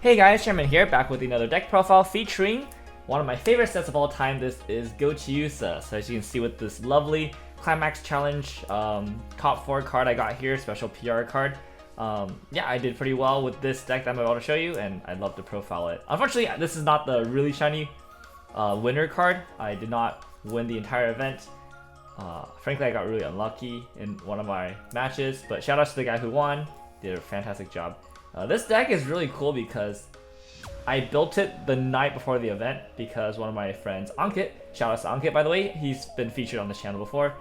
Hey guys, Sherman here, back with another deck profile featuring one of my favorite sets of all time. This is Gochiusa. So as you can see with this lovely Climax Challenge top 4 card I got here, special PR card. Yeah, I did pretty well with this deck that I'm about to show you, and I'd love to profile it. Unfortunately, this is not the really shiny winner card. I did not win the entire event. Frankly, I got really unlucky in one of my matches, but shout out to the guy who won. Did a fantastic job. This deck is really cool because I built it the night before the event because one of my friends, Ankit, shout out to Ankit by the way, he's been featured on this channel before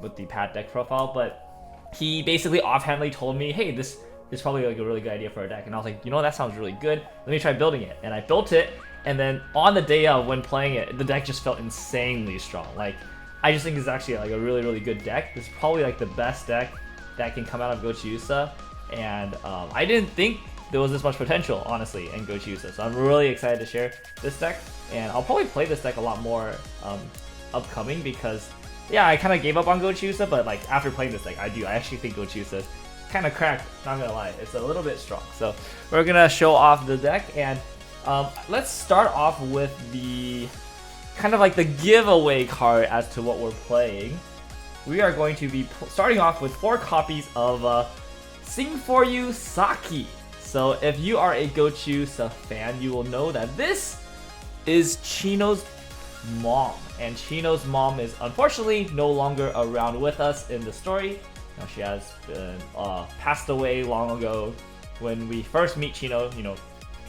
with the pad deck profile, but he basically offhandedly told me, hey, this is probably like a really good idea for a deck, and I was like, you know, that sounds really good, let me try building it. And I built it, and then on the day of when playing it, the deck just felt insanely strong. Like, I just think it's actually like a really good deck. This is probably like the best deck that can come out of Gochiusa. And I didn't think there was this much potential, honestly, in Gochiusa. So I'm really excited to share this deck, and I'll probably play this deck a lot more upcoming because, yeah, I kind of gave up on Gochiusa, but like after playing this deck, I actually think Gochiusa is kind of cracked. Not gonna lie, it's a little bit strong. So we're gonna show off the deck, and let's start off with the kind of like the giveaway card as to what we're playing. We are going to be starting off with 4 copies of Sing For You Saki. So if you are a Gochiusa fan, you will know that this is Chino's mom, and Chino's mom is unfortunately no longer around with us in the story. Now, she has been passed away long ago. When we first meet Chino, you know,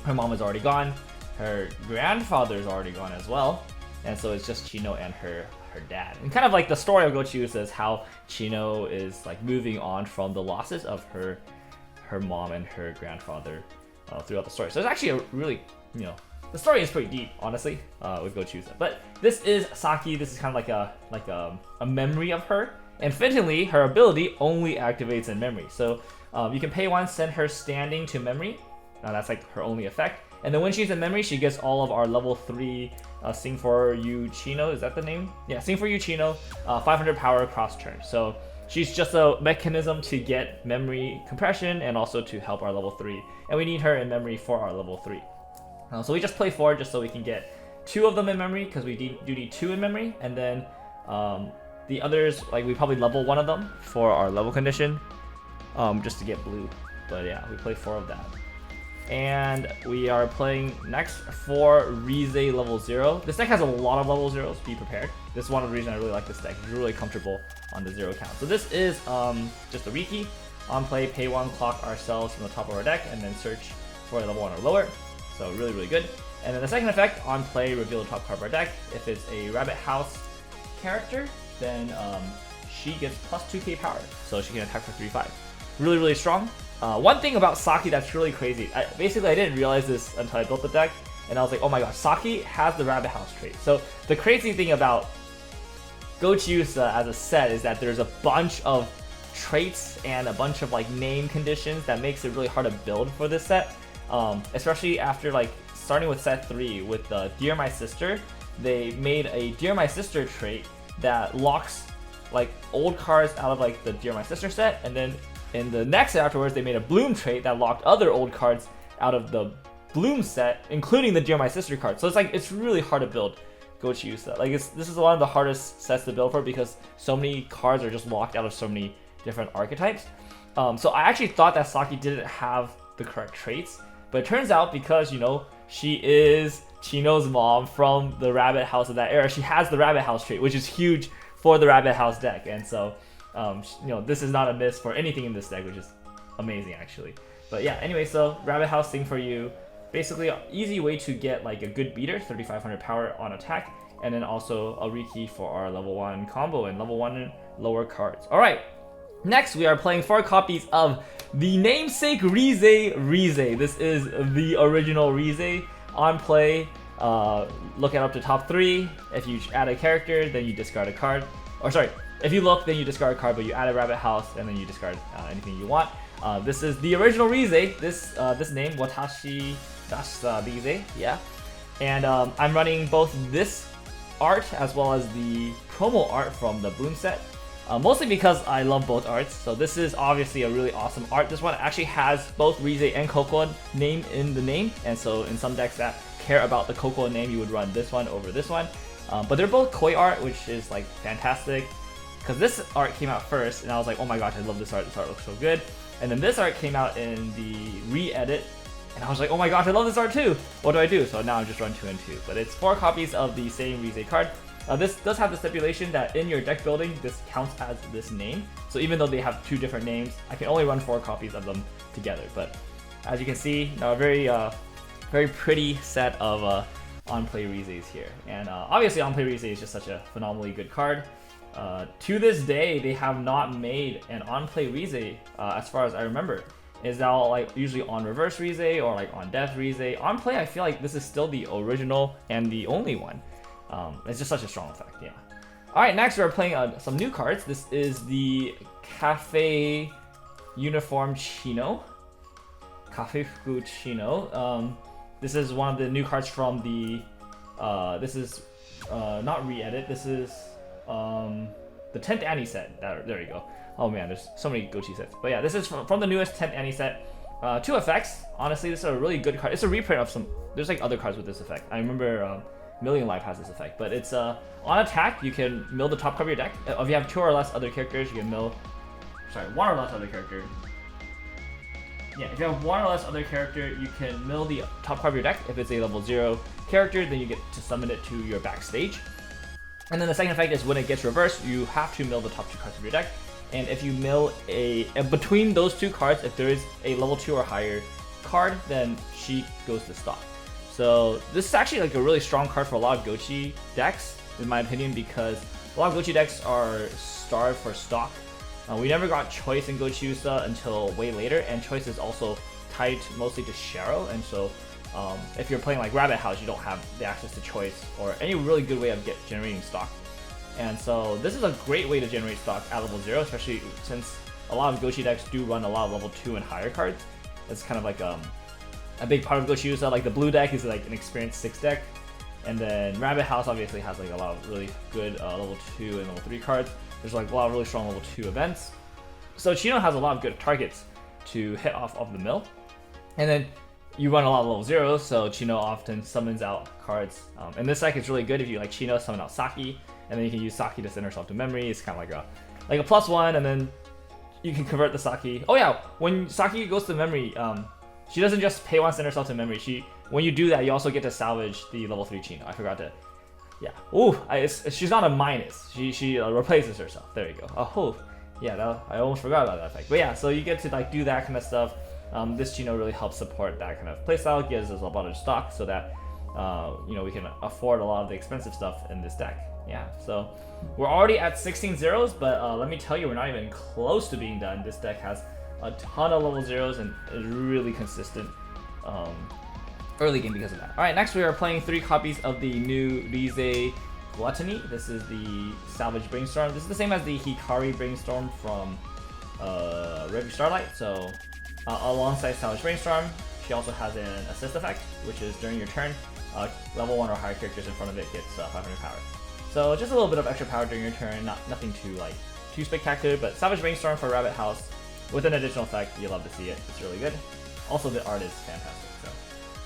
her mom is already gone, her grandfather is already gone as well, and so it's just Chino and her dad. And kind of like the story of Gochiusa is how Chino is like moving on from the losses of her mom and her grandfather throughout the story. So it's actually a really, you know, the story is pretty deep, honestly, with Gochiusa. But this is Saki. This is kind of like a memory of her. And fittingly, her ability only activates in memory. So you can pay 1, send her standing to memory. Now that's like her only effect. And then when she's in memory, she gets all of our level 3 Sing For You Chino. Is that the name? Yeah, Sing For You Chino, 500 power across turn. So she's just a mechanism to get memory compression and also to help our level 3. And we need her in memory for our level 3. So we just play 4 just so we can get 2 of them in memory, because we do need 2 in memory. And then the others, like, we probably level 1 of them for our level condition, just to get blue. But yeah, we play 4 of that. And we are playing next for Rize level 0. This deck has a lot of level 0s, be prepared. This is one of the reasons I really like this deck. It's really comfortable on the 0 count. So this is just a Riki. On play, pay 1, clock ourselves from the top of our deck, and then search for a level 1 or lower. So really good. And then the second effect, on play, reveal the top card of our deck. If it's a Rabbit House character, then she gets plus 2k power. So she can attack for 3/5. Really strong. One thing about Saki that's really crazy, I didn't realize this until I built the deck, and I was like, oh my gosh, Saki has the Rabbit House trait. So the crazy thing about Gochiusa as a set is that there's a bunch of traits and a bunch of like name conditions that makes it really hard to build for this set, especially after like starting with set 3 with the Dear My Sister. They made a Dear My Sister trait that locks like old cards out of like the Dear My Sister set, and then in the next set afterwards, they made a Bloom trait that locked other old cards out of the Bloom set, including the Dear My Sister card. So it's like, it's really hard to build Gochiusa. Like, this is one of the hardest sets to build for because so many cards are just locked out of so many different archetypes. So I actually thought that Saki didn't have the correct traits, but it turns out because, you know, she is Chino's mom from the Rabbit House of that era, she has the Rabbit House trait, which is huge for the Rabbit House deck. And so you know, this is not a miss for anything in this deck, which is amazing actually. But yeah, anyway, so Rabbit House Sing For You, basically an easy way to get like a good beater, 3500 power on attack, and then also a Riki for our level 1 combo and level 1 lower cards. Alright, next we are playing 4 copies of the namesake Rize. This is the original Rize. On play, look at up to top 3. If you add a character, then you discard a card. Or sorry, if you look, then you discard a card, but you add a Rabbit House, and then you discard anything you want. This is the original Rize, this name, Watashi Rize, yeah. And I'm running both this art as well as the promo art from the Bloom set. Mostly because I love both arts. So this is obviously a really awesome art. This one actually has both Rize and Cocoa name in the name, and so in some decks that care about the Cocoa name, you would run this one over this one. But they're both koi art, which is like fantastic, because this art came out first, and I was like, oh my gosh, I love this art. This art looks so good. And then this art came out in the re-edit, and I was like, oh my gosh, I love this art too. What do I do? So now I'm just run 2 and 2. But it's 4 copies of the same Rize card. This does have the stipulation that in your deck building, this counts as this name. So even though they have 2 different names, I can only run 4 copies of them together. But as you can see, a very pretty set of on-play Rizes here. And obviously on-play Rize is just such a phenomenally good card. To this day, they have not made an on-play Rize, as far as I remember. Is now like usually on reverse Rize or like on death Rize. On play, I feel like this is still the original and the only one. It's just such a strong effect, yeah. Alright, next we're playing some new cards. This is the Cafe Uniform Chino. Cafe Fuku Chino. This is one of the new cards from the, this is not re-edit, this is the 10th Annie set. There you go. Oh man, there's so many Gochi sets. But yeah, this is from the newest 10th Annie set. 2 effects. Honestly, this is a really good card. It's a reprint of some, there's like other cards with this effect. I remember Million Life has this effect, but it's on attack, you can mill the top card of your deck. If you have 2 or less other characters, you can mill, sorry, 1 or less other character. Yeah, if you have 1 or less other character, you can mill the top card of your deck. If it's a level 0 character, then you get to summon it to your backstage. And then the second effect is when it gets reversed, you have to mill the top 2 cards of your deck. And if you mill between those 2 cards, if there is a level 2 or higher card, then she goes to stock. So this is actually like a really strong card for a lot of Gochi decks, in my opinion, because a lot of Gochi decks are starved for stock. We never got Choice in Gochiusa until way later, and Choice is also tied mostly to Sharo, and so if you're playing like Rabbit House, you don't have the access to Choice or any really good way of generating stock. And so this is a great way to generate stock at level 0, especially since a lot of Gochi decks do run a lot of level 2 and higher cards. It's kind of like a big part of Gochiusa. Like the blue deck is like an experienced 6 deck, and then Rabbit House obviously has like a lot of really good level 2 and level 3 cards. There's like a lot of really strong level 2 events. So Chino has a lot of good targets to hit off of the mill. And then you run a lot of level 0s, so Chino often summons out cards. And this deck is really good if you like Chino, summon out Saki, and then you can use Saki to send herself to memory. It's kind of like a +1, and then you can convert the Saki. Oh yeah, when Saki goes to memory, she doesn't just pay 1, send herself to memory. When you do that, you also get to salvage the level 3 Chino. I forgot to, yeah. Ooh, she's not a minus. She replaces herself. There you go. Oh, yeah, I almost forgot about that effect. But yeah, so you get to like do that kind of stuff. This Chino really helps support that kind of playstyle, gives us a lot of stock so that we can afford a lot of the expensive stuff in this deck. Yeah, so we're already at 16 zeros, but let me tell you, we're not even close to being done. This deck has a ton of level 0s and is really consistent early game because of that. Alright, next we are playing 3 copies of the new Rize Gluttony. This is the Salvage Brainstorm. This is the same as the Hikari Brainstorm from Ruby Starlight. So alongside Salvage Brainstorm, she also has an assist effect, which is during your turn, level 1 or higher characters in front of it gets 500 power. So just a little bit of extra power during your turn, nothing too spectacular, but Salvage Brainstorm for Rabbit House with an additional effect, you love to see it. It's really good. Also, the art is fantastic.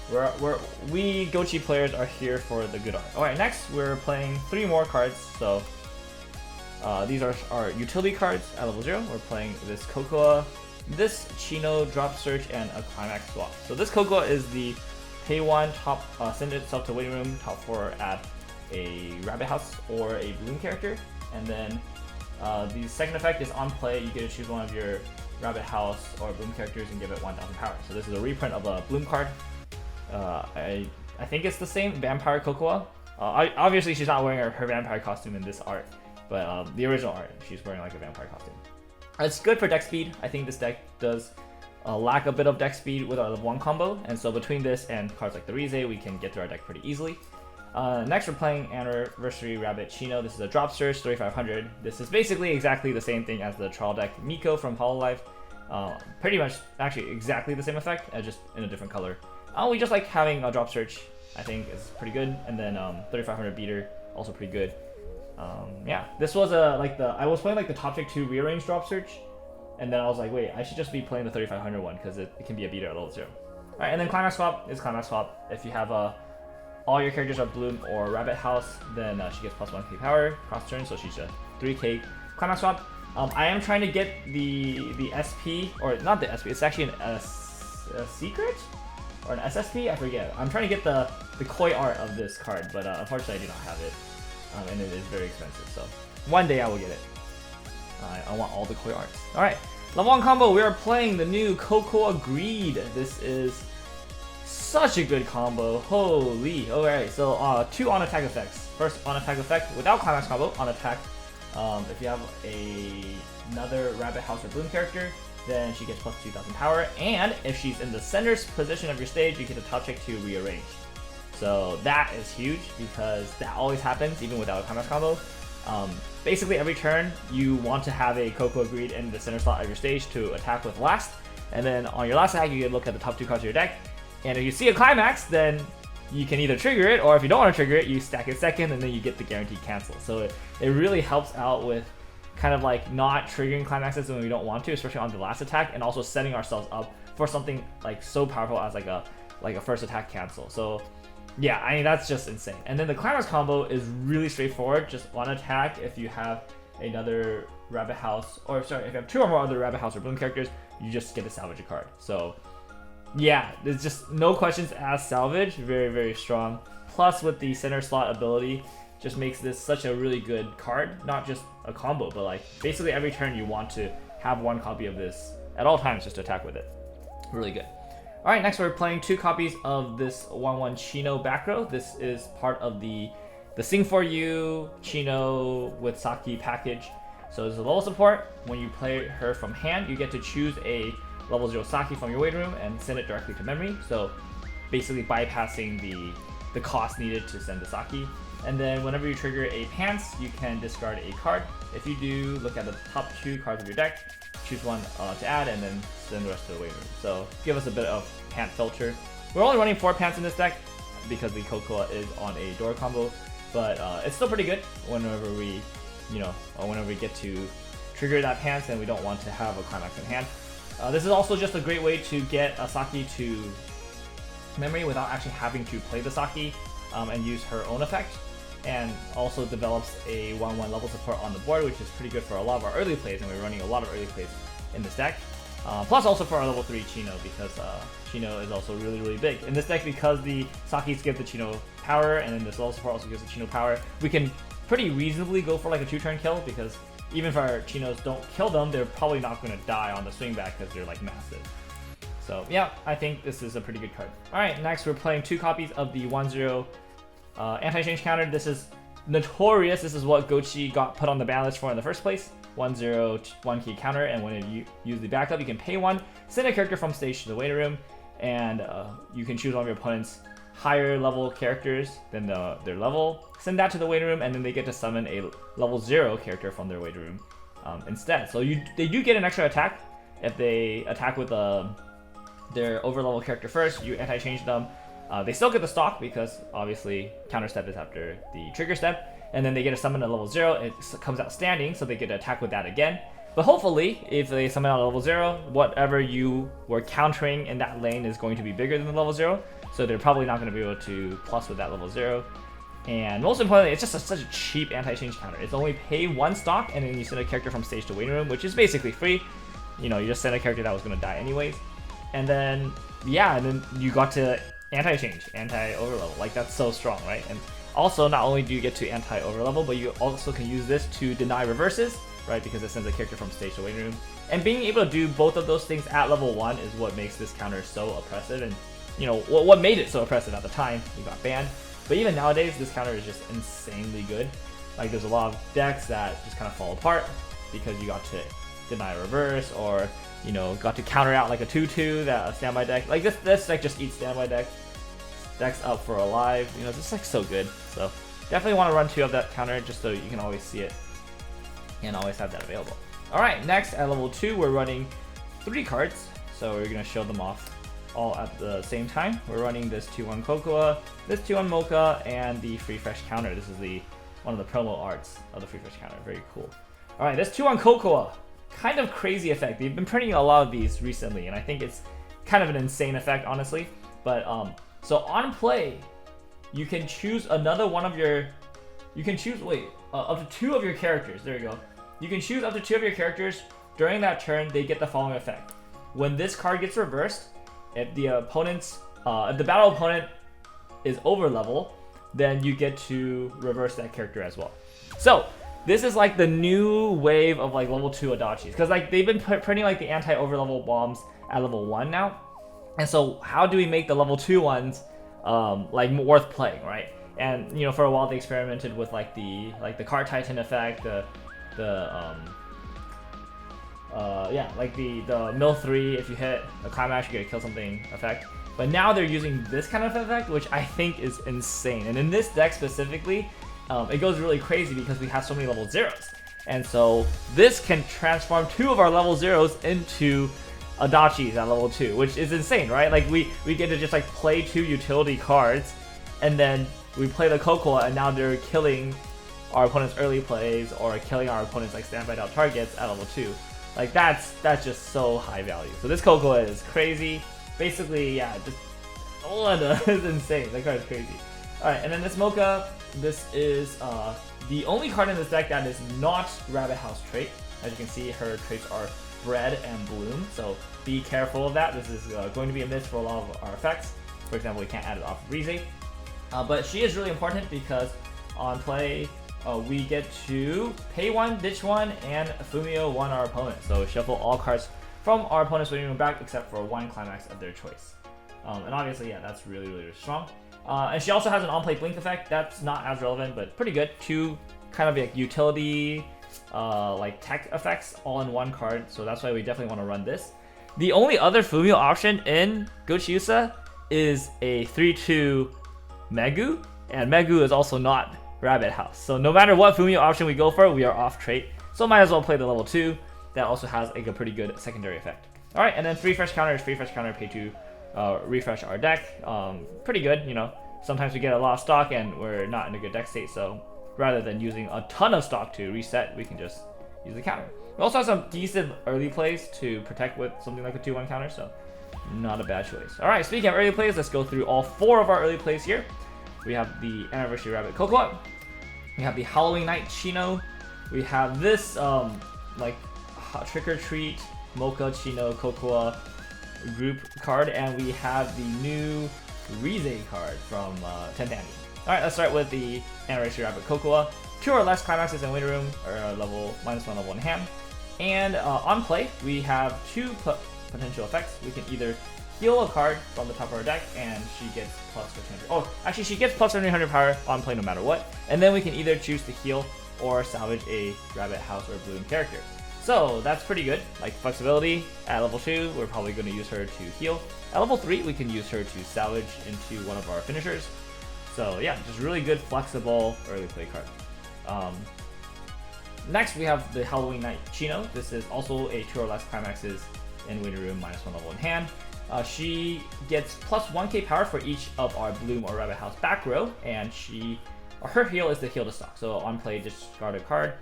So we Gochi players are here for the good art. Alright, next we're playing 3 more cards. So these are our utility cards at level 0. We're playing this Cocoa, this Chino, Drop Search, and a Climax Swap. So this Cocoa is the pay 1, top, send itself to waiting room, top 4 at a Rabbit House or a Bloom character. And then the second effect is on play, you get to choose one of your Rabbit House or Bloom characters and give it 1000 power. So this is a reprint of a Bloom card. I think it's the same Vampire Cocoa. Obviously she's not wearing her vampire costume in this art, but the original art, she's wearing like a vampire costume. It's good for deck speed. I think this deck does lack a bit of deck speed with our level 1 combo, and so between this and cards like the Rize, we can get through our deck pretty easily. Next we're playing Anniversary Rabbit Chino. This is a Drop Search 3500. This is basically exactly the same thing as the trial deck Miko from Hololive. Pretty much actually exactly the same effect, just in a different color. We just like having a Drop Search, I think is pretty good, and then 3500 Beater, also pretty good. Yeah, this was I was playing like the top tick 2 rearrange drop search, and then I was like, wait, I should just be playing the 3500 one because it can be a beater at level 0. Alright, and then climax swap is climax swap. If you have all your characters are Bloom or Rabbit House, then she gets plus 1k power cross turn, so she's a 3k climax swap. I am trying to get the SP, or not the SP, it's actually a secret? Or an SSP? I forget. I'm trying to get the koi art of this card, but unfortunately I do not have it. And it is very expensive, so one day I will get it. I want all the koi arts. Alright, level 1 combo, we are playing the new Cocoa Greed. This is such a good combo, holy. Alright, so 2 on attack effects. First on attack effect without climax combo, on attack. If you have another Rabbit House or Bloom character, then she gets plus 2000 power, and if she's in the center position of your stage, you get a top check to rearrange. So that is huge because that always happens even without a climax combo. Basically every turn you want to have a Cocoa Greed in the center slot of your stage to attack with last, and then on your last attack you can look at the top 2 cards of your deck, and if you see a climax, then you can either trigger it, or if you don't want to trigger it, you stack it second, and then you get the guaranteed cancel. So it really helps out with kind of like not triggering climaxes when we don't want to, especially on the last attack, and also setting ourselves up for something like so powerful as like a first attack cancel. So yeah, I mean that's just insane. And then the climax combo is really straightforward. Just one attack if you have another Rabbit House, or sorry, if you have 2 or more other Rabbit House or Bloom characters, you just get to salvage a card. So yeah, there's just no questions asked, salvage, very, very strong. Plus with the center slot ability, just makes this such a really good card. Not just a combo, but like basically every turn you want to have 1 copy of this at all times just to attack with it. Really good. Alright, next we're playing 2 copies of this 1/1 Chino back row. This is part of the Sing For You Chino with Saki package. So there's a level support. When you play her from hand, you get to choose a level 0 Saki from your waiting room and send it directly to memory. So basically bypassing the cost needed to send the Saki. And then whenever you trigger a pants, you can discard a card. If you do, look at the top 2 cards of your deck, choose one to add, and then send the rest to the waiting room. So give us a bit of pant filter. We're only running 4 pants in this deck because the Cocoa is on a door combo, but it's still pretty good whenever we, whenever we get to trigger that pants and we don't want to have a climax in hand. This is also just a great way to get a Saki to memory without actually having to play the Saki and use her own effect, and also develops a 1/1 level support on the board, which is pretty good for a lot of our early plays, and we're running a lot of early plays in this deck. Plus also for our level 3 Chino, because Chino is also really, really big. In this deck, because the Sakis give the Chino power, and then this level support also gives the Chino power, we can pretty reasonably go for like a 2-turn kill, because even if our Chinos don't kill them, they're probably not going to die on the swing back because they're like massive. So yeah, I think this is a pretty good card. Alright, next we're playing 2 copies of the 1/0 anti-change counter. This is notorious. This is what Gochi got put on the ban list for in the first place. 1/0 1k counter, and when you use the backup, you can pay 1, send a character from stage to the waiting room, and you can choose one of your opponent's higher level characters than their level, send that to the waiting room, and then they get to summon a level 0 character from their waiting room instead. So they do get an extra attack if they attack with their over level character first. You anti-change them. They still get the stock because obviously counter step is after the trigger step, and then they get to summon a level 0. It comes out standing, so they get to attack with that again. But hopefully, if they summon out a level 0, whatever you were countering in that lane is going to be bigger than the level 0, so they're probably not going to be able to plus with that level 0. And most importantly, it's just such a cheap anti-change counter. It's only pay 1 stock, and then you send a character from stage to waiting room, which is basically free. You just send a character that was going to die anyways. And then, yeah, and then you got to anti-change, anti-overlevel. Like, that's so strong, right? And also, not only do you get to anti-overlevel, but you also can use this to deny reverses, right? Because it sends a character from stage to waiting room. And being able to do both of those things at level 1 is what makes this counter so oppressive. And, what made it so oppressive at the time, it got banned. But even nowadays, this counter is just insanely good. Like, there's a lot of decks that just kind of fall apart because you got to deny a reverse, or got to counter out like a 2/2 that a standby deck. Like this deck just eats standby decks up for alive. This deck's so good. So definitely want to run 2 of that counter just so you can always see it and always have that available. Alright, next at level 2 we're running 3 cards. So we're gonna show them off all at the same time. We're running this 2/1 Cocoa, this 2/1 Mocha, and the Free Fresh counter. This is the one of the promo arts of the free fresh counter. Very cool. All right, this 2-1 Cocoa. Kind of crazy effect. They've been printing a lot of these recently, and I think it's kind of an insane effect, honestly. But so on play, you can choose another one of your. You can choose up to 2 of your characters. There you go. You can choose up to 2 of your characters during that turn. They get the following effect: when this card gets reversed, if the battle opponent is over level, then you get to reverse that character as well. So this is like the new wave of like level 2 Adachis, because like they've been printing like the anti-over level bombs at level 1 now, and so how do we make the level 2 ones like worth playing, right? And you know, for a while they experimented with like the card titan effect, like the mill 3, if you hit a climax you get to kill something effect. But now they're using this kind of effect, which I think is insane. And in this deck specifically, it goes really crazy because we have so many level 0s. And so this can transform 2 of our level 0s into Adachis at level 2, which is insane, right? Like we get to just like play 2 utility cards, and then we play the Cocoa, and now they're killing our opponent's early plays or killing our opponent's like standby out targets at level 2. Like that's just so high value. So this Cocoa is crazy. Basically, yeah, just is insane. That card is crazy. Alright, and then this Mocha, this is the only card in this deck that is not Rabbit House trait. As you can see, her traits are Bread and Bloom, so be careful of that. This is going to be a miss for a lot of our effects. For example, we can't add it off of Rize. But she is really important because on play, we get to pay 1, ditch 1, and Fumio 1 our opponent. So shuffle all cards from our opponent's waiting room back except for 1 climax of their choice. And obviously, yeah, that's really, really strong. And she also has an on-play blink effect. That's not as relevant, but pretty good. 2 kind of like utility, like tech effects all in 1 card. So that's why we definitely want to run this. The only other Fumio option in Gochiusa is a 3-2 Megu, and Megu is also not Rabbit House. So no matter what Fumio option we go for, we are off trait. So might as well play the level 2. That also has like a pretty good secondary effect. Alright, and then free fresh counter is free fresh counter, pay 2, refresh our deck. Pretty good, you know. Sometimes we get a lot of stock and we're not in a good deck state, so rather than using a ton of stock to reset, we can just use the counter. We also have some decent early plays to protect with something like a 2-1 counter, so not a bad choice. Alright, speaking of early plays, let's go through all 4 of our early plays here. We have the Anniversary Rabbit Cocoa, we have the Halloween Night Chino, we have this like Trick or Treat Mocha Chino Cocoa group card, and we have the new Rize card from Tentani. Alright, let's start with the Anniversary Rabbit Cocoa. 2 or less climaxes in waiting room are level -1 level in hand. And on play, we have 2 potential effects. We can either heal a card from the top of our deck, and she gets plus 1500. Oh, actually, she gets plus 1700 power on play no matter what. And then we can either choose to heal or salvage a Rabbit House or Bloom character. So that's pretty good. Like flexibility at level 2, we're probably going to use her to heal. At level 3, we can use her to salvage into one of our finishers. So yeah, just really good flexible early play card. Next, we have the Halloween Night Chino. This is also a 2 or less climaxes in waiting room, -1 level in hand. She gets plus 1k power for each of our Bloom or Rabbit House back row, and her heal is the heal to stock. So on play, discard a card,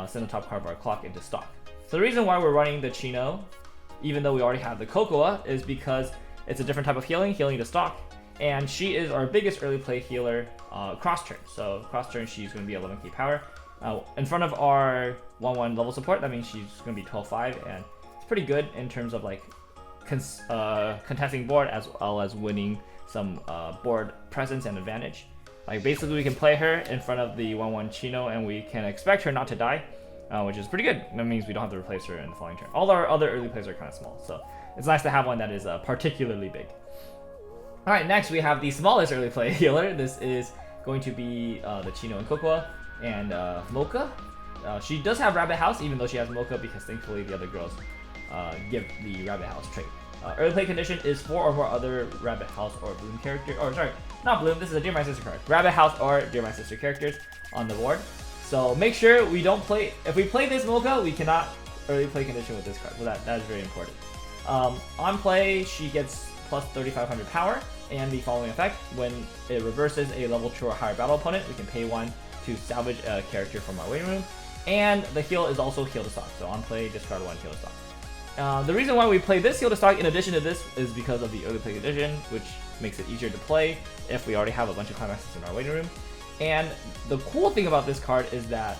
send the top card of our clock into stock. So the reason why we're running the Chino, even though we already have the Cocoa, is because it's a different type of healing to stock, and she is our biggest early play healer cross turn. So cross turn, she's going to be 11k power. In front of our 1-1 level support, that means she's going to be 12-5, and it's pretty good in terms of like contesting board as well as winning some board presence and advantage. Like basically we can play her in front of the 1-1 Chino and we can expect her not to die, which is pretty good. That means we don't have to replace her in the following turn. All our other early plays are kind of small, so it's nice to have one that is particularly big. Alright, next we have the smallest early play healer. This is going to be the Chino and Cocoa and Mocha. She does have Rabbit House even though she has Mocha, because thankfully the other girls give the Rabbit House trait. Early play condition is 4 or more other Rabbit House or Bloom character, or sorry, not Bloom, this is a Dear My Sister card. Rabbit House or Dear My Sister characters on the board. So make sure we don't play, if we play this Mocha, we cannot early play condition with this card, so that is very important. On play, she gets plus 3500 power, and the following effect: when it reverses a level 2 or higher battle opponent, we can pay 1, to salvage a character from our waiting room. And the heal is also heal to stock, so on play, discard 1, heal to stock. The reason why we play this heal to stock in addition to this is because of the early play condition, which makes it easier to play if we already have a bunch of climaxes in our waiting room. And the cool thing about this card is that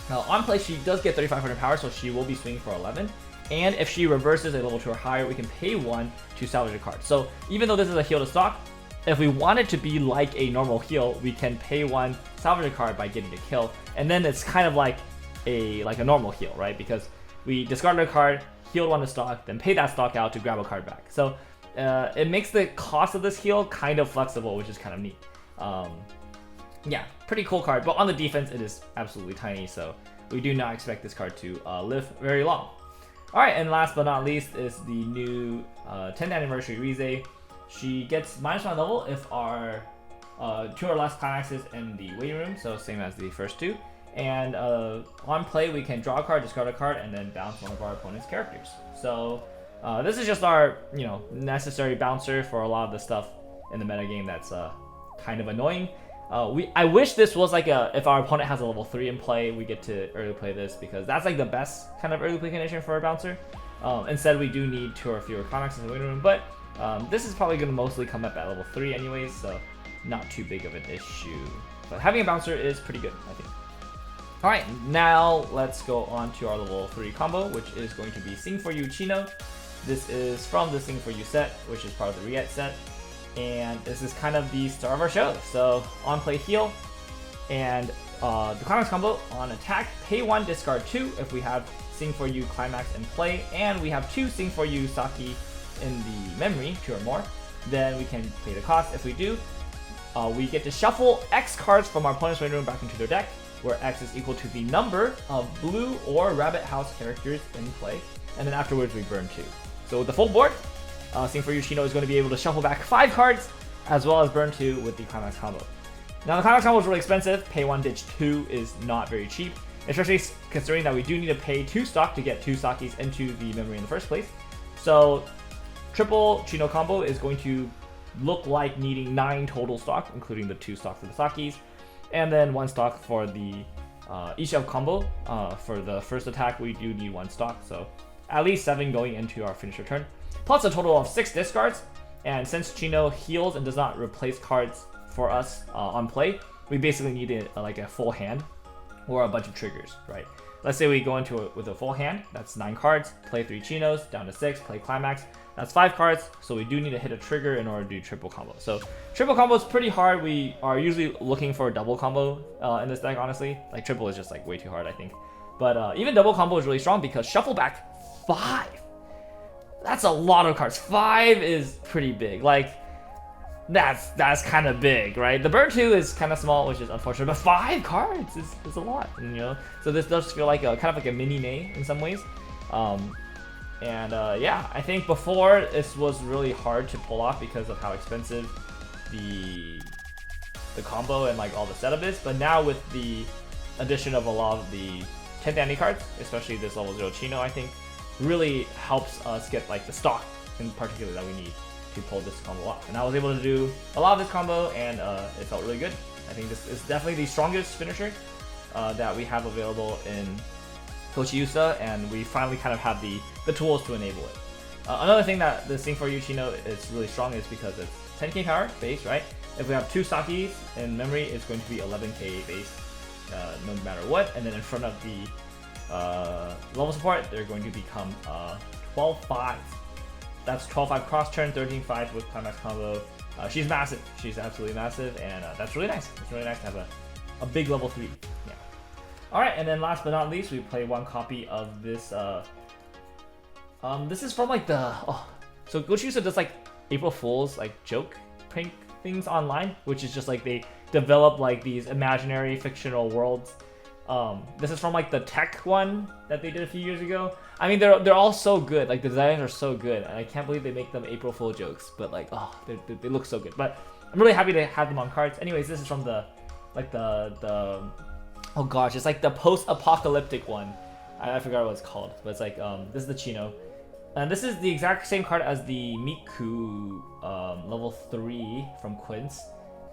on play she does get 3500 power, so she will be swinging for 11. And if she reverses a level 2 or higher, we can pay 1 to salvage a card. So even though this is a heal to stock, if we want it to be like a normal heal, we can pay 1, salvage a card by getting a kill, and then it's kind of like a normal heal, right? Because we discarded a card, healed 1 to stock, then pay that stock out to grab a card back. So it makes the cost of this heal kind of flexible, which is kind of neat. Yeah, pretty cool card, but on the defense it is absolutely tiny, so we do not expect this card to live very long. Alright, and last but not least is the new 10th anniversary Rize. She gets -1 level if our 2 or less climaxes in the waiting room, so same as the first 2. And on play we can draw a card, discard a card, and then bounce one of our opponent's characters. So this is just our necessary bouncer for a lot of the stuff in the metagame that's kind of annoying. I wish this was like if our opponent has a level 3 in play, we get to early play this, because that's like the best kind of early play condition for a bouncer. Instead, we do need 2 or fewer climaxes in the waiting room, but this is probably going to mostly come up at level 3 anyways, so not too big of an issue. But having a bouncer is pretty good, I think. Alright, now let's go on to our level 3 combo, which is going to be Sing For You Chino. This is from the Sing For You set, which is part of the Riet set. And this is kind of the star of our show. So on play heal, and the climax combo on attack, pay 1, discard 2 if we have Sing For You climax in play, and we have 2 Sing For You Saki in the memory, 2 or more, then we can pay the cost. If we do, we get to shuffle X cards from our opponent's waiting room back into their deck, where X is equal to the number of blue or rabbit house characters in play, and then afterwards we burn 2. So with the full board, Sing For You Chino is going to be able to shuffle back 5 cards, as well as burn 2 with the climax combo. Now the climax combo is really expensive. Pay 1, ditch 2 is not very cheap, especially considering that we do need to pay 2 stock to get 2 Sakis into the memory in the first place. So triple Chino combo is going to look like needing 9 total stock, including the 2 stocks of the Sakis, and then 1 stock for the Ishiv combo. For the first attack, we do need 1 stock, so at least 7 going into our finisher turn, plus a total of 6 discards. And since Chino heals and does not replace cards for us on play, we basically need like a full hand or a bunch of triggers, right? Let's say we go into it with a full hand, that's 9 cards, play 3 Chinos, down to 6, play climax, that's 5 cards, so we do need to hit a trigger in order to do triple combo. So triple combo is pretty hard. We are usually looking for a double combo in this deck, honestly. Like triple is just like way too hard, I think. But even double combo is really strong because shuffle back 5. That's a lot of cards. 5 is pretty big. Like that's kind of big, right? The burn 2 is kind of small, which is unfortunate, but 5 cards is a lot, and, so this does feel like kind of like a mini Nay in some ways. Yeah, I think before this was really hard to pull off because of how expensive the combo and like all the setup is, but now with the addition of a lot of the 10th Annie cards, especially this level 0 Chino, I think really helps us get like the stock in particular that we need to pull this combo off. And I was able to do a lot of this combo, and it felt really good. I think this is definitely the strongest finisher that we have available in Gochiusa, and we finally kind of have the tools to enable it. Another thing that the Sing For You Chino is really strong is because it's 10k power base, right? If we have 2 Sakis in memory, it's going to be 11k base no matter what, and then in front of the level support, they're going to become 12-5. That's 12-5 cross turn, 13-5 with climax combo. She's massive. She's absolutely massive, and that's really nice. It's really nice to have a big level 3. Yeah. All right, and then last but not least, we play 1 copy of this. This is from like the so Gochiusa does like April Fool's like joke prank things online, which is just like they develop like these imaginary fictional worlds. This is from like the tech one that they did a few years ago. I mean, they're all so good. Like the designs are so good, and I can't believe they make them April Fool jokes. But like, they look so good. But I'm really happy to have them on cards. Anyways, this is from the oh gosh, it's like the post-apocalyptic one. I forgot what it's called, but it's like this is the Chino, and this is the exact same card as the Miku level 3 from Quince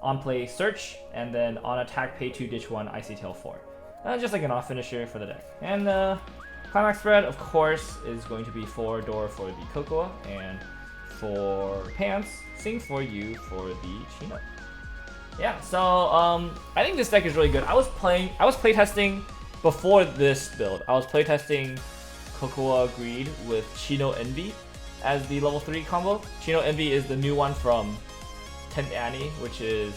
on play search, and then on attack pay 2, ditch 1, Icy Tail 4. Just like an off finisher for the deck. And Climax spread, of course, is going to be 4 door for the Cocoa, and for Pants, Sing for you for the Chino. Yeah, so I think this deck is really good. I was playtesting before this build. I was playtesting Cocoa Greed with Chino Envy as the level 3 combo. Chino Envy is the new one from 10th Annie, which is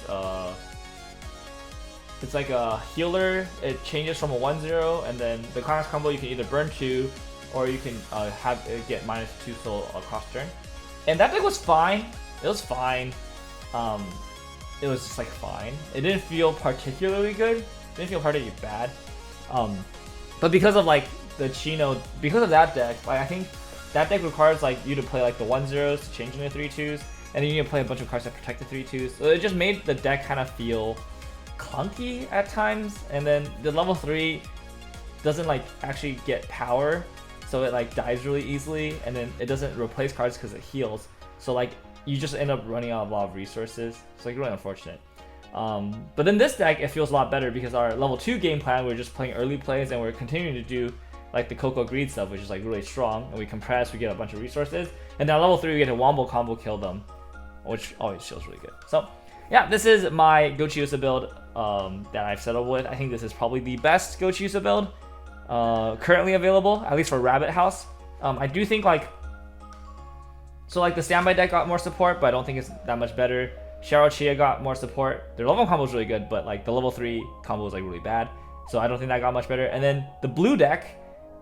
it's like a healer. It changes from a 1/0, and then the Climax combo you can either burn 2, or you can have it get -2 soul across turn. And that deck was fine. It was fine. It was just like fine. It didn't feel particularly good. It didn't feel particularly bad. But because of like the Chino, because of that deck, like I think that deck requires like you to play like the 1/0s to change into 3/2s, and then you need to play a bunch of cards that protect the 3/2s. So it just made the deck kind of feel clunky at times. And then the level 3 doesn't like actually get power, so it like dies really easily, and then it doesn't replace cards because it heals. So like you just end up running out of a lot of resources. It's like really unfortunate. But then this deck, it feels a lot better because our level 2 game plan, we're just playing early plays, and we're continuing to do like the Cocoa Greed stuff, which is like really strong, and we compress, we get a bunch of resources, and then level 3 we get a wombo combo kill them, which always feels really good. So yeah, this is my Gochiusa build that I've settled with. I think this is probably the best Gochiusa build currently available, at least for Rabbit House. I do think like the standby deck got more support, but I don't think it's that much better. Sharo Chia got more support. Their level combo is really good, but like the level 3 combo is like really bad, so I don't think that got much better. And then the blue deck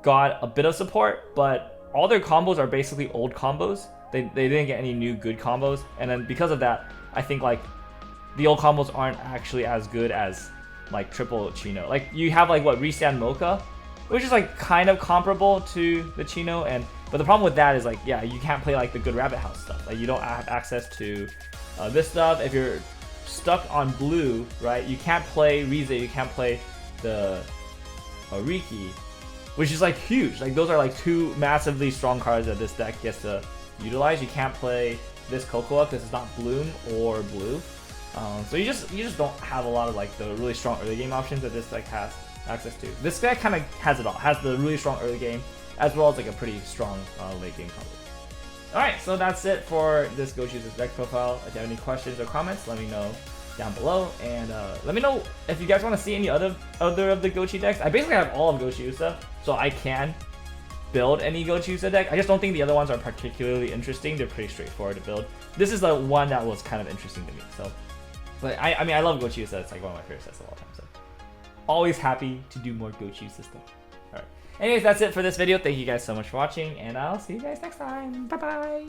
got a bit of support, but all their combos are basically old combos. They didn't get any new good combos, and then because of that, I think like the old combos aren't actually as good as like triple Chino. Like you have like what, Restand Mocha, which is like kind of comparable to the Chino, but the problem with that is like, yeah, you can't play like the good Rabbit House stuff. Like you don't have access to this stuff. If you're stuck on blue, right, you can't play Rize, you can't play the Riki, which is like huge. Like those are like 2 massively strong cards that this deck gets to utilize. You can't play this Cocoa because it's not Bloom or Blue. So you just don't have a lot of like the really strong early game options that this deck has access to. This deck kind of has it all. Has the really strong early game as well as like a pretty strong late game combo. Alright, so that's it for this Gochiusa's deck profile. If you have any questions or comments, let me know down below, and let me know if you guys want to see any other of the Gochi decks. I basically have all of Gochiusa, so I can build any Gochiusa deck. I just don't think the other ones are particularly interesting. They're pretty straightforward to build. This is the one that was kind of interesting to me. So, but I mean, I love Gochiusa. It's like one of my favorite sets of all time. So, always happy to do more Gochiusa stuff. All right. Anyways, that's it for this video. Thank you guys so much for watching, and I'll see you guys next time. Bye bye.